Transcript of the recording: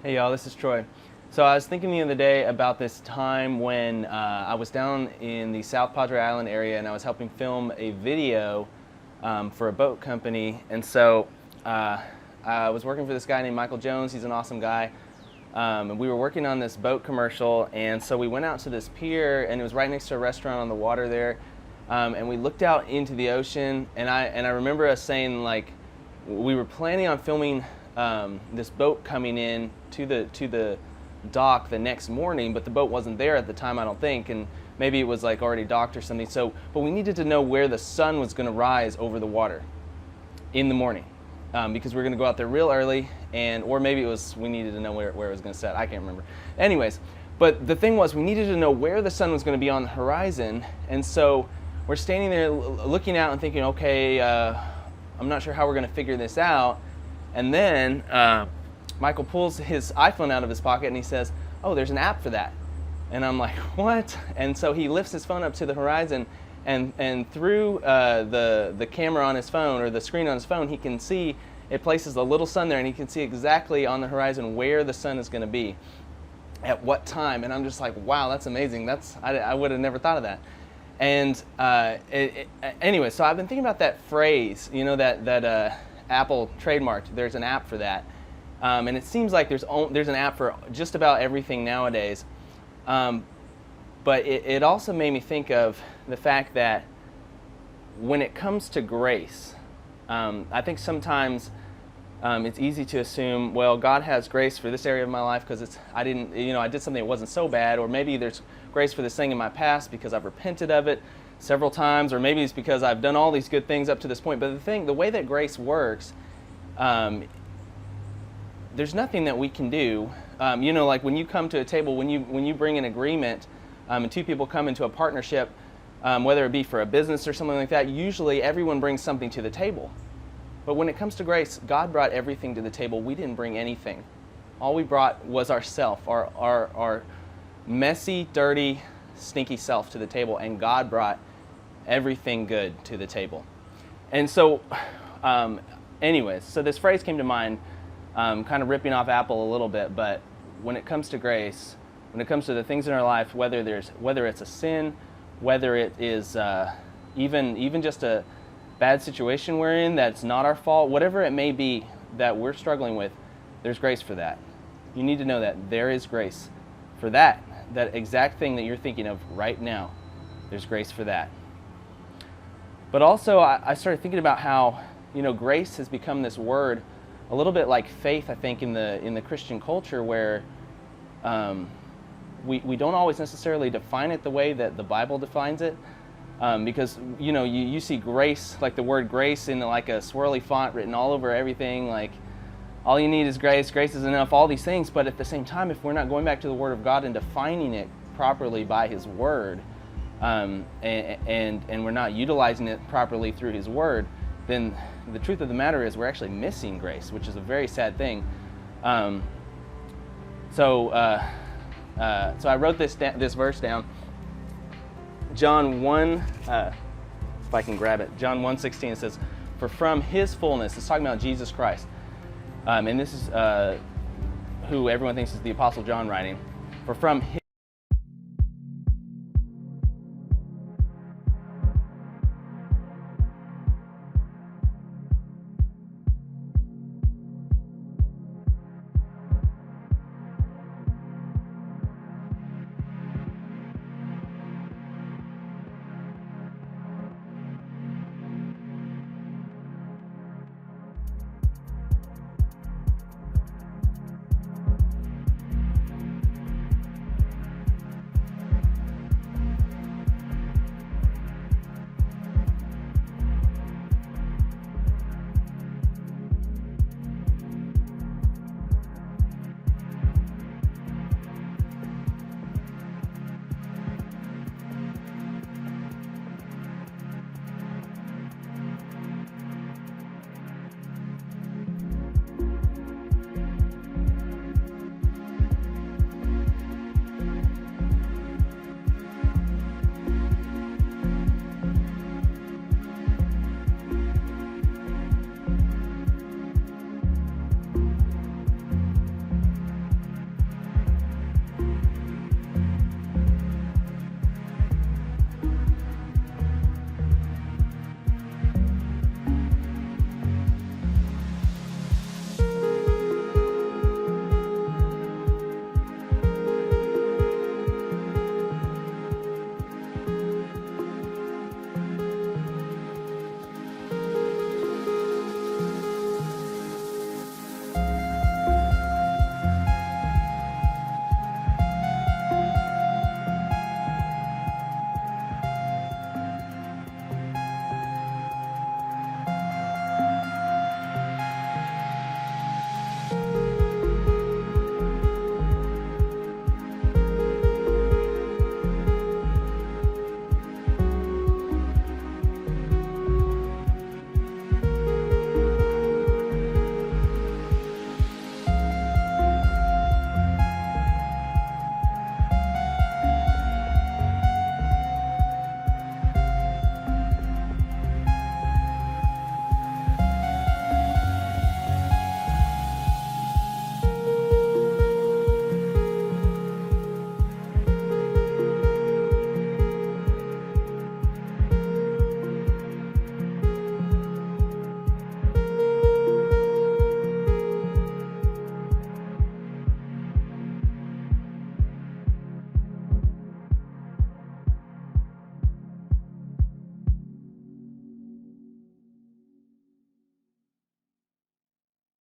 Hey y'all, this is Troy. So I was thinking the other day about this time when I was down in the South Padre Island area and I was helping film a video for a boat company. And so I was working for this guy named Michael Jones. He's an awesome guy. And we were working on this boat commercial, and so we went out to this pier, and it was right next to a restaurant on the water there. And we looked out into the ocean, and I remember us saying, like, we were planning on filming this boat coming in to the dock the next morning, but the boat wasn't there at the time, I don't think, and maybe it was like already docked or something. So, but we needed to know where the sun was going to rise over the water in the morning, because we were going to go out there real early, or maybe it was we needed to know where it was going to set. I can't remember. Anyways, but the thing was we needed to know where the sun was going to be on the horizon, and so we're standing there looking out and thinking, okay, I'm not sure how we're going to figure this out. And then Michael pulls his iPhone out of his pocket and he says, oh, there's an app for that. And I'm like, what? And so he lifts his phone up to the horizon, and through the camera on his phone, or the screen on his phone, he can see it places a little sun there, and he can see exactly on the horizon where the sun is going to be at what time. And I'm just like, wow, that's amazing. I would have never thought of that. And anyway, so I've been thinking about that phrase, you know, that Apple trademarked. There's an app for that, and it seems like there's an app for just about everything nowadays. But it also made me think of the fact that when it comes to grace, I think sometimes it's easy to assume, well, God has grace for this area of my life because I did something that wasn't so bad, or maybe there's grace for this thing in my past because I've repented of it several times, or maybe it's because I've done all these good things up to this point. But the way that grace works, there's nothing that we can do. Like when you come to a table, when you bring an agreement, and two people come into a partnership, whether it be for a business or something like that, usually everyone brings something to the table. But when it comes to grace, God brought everything to the table. We didn't bring anything. All we brought was ourself, our messy, dirty, stinky self to the table, and God brought everything good to the table. And so, anyways, so this phrase came to mind, kind of ripping off Apple a little bit, but when it comes to grace, when it comes to the things in our life, whether it's a sin, whether it is even just a bad situation we're in that's not our fault, whatever it may be that we're struggling with, there's grace for that. You need to know that there is grace for that exact thing that you're thinking of right now. There's grace for that. But also, I started thinking about how, grace has become this word a little bit like faith, I think, in the Christian culture, where we don't always necessarily define it the way that the Bible defines it, because you see grace, like the word grace, in like a swirly font written all over everything, like all you need is grace is enough, all these things. But at the same time, if we're not going back to the Word of God and defining it properly by His Word, and we're not utilizing it properly through His Word, then the truth of the matter is we're actually missing grace, which is a very sad thing. So I wrote this verse down. John 1, if I can grab it, John 1:16, says, "For from His fullness," it's talking about Jesus Christ, and this is who everyone thinks is the Apostle John writing, "For from His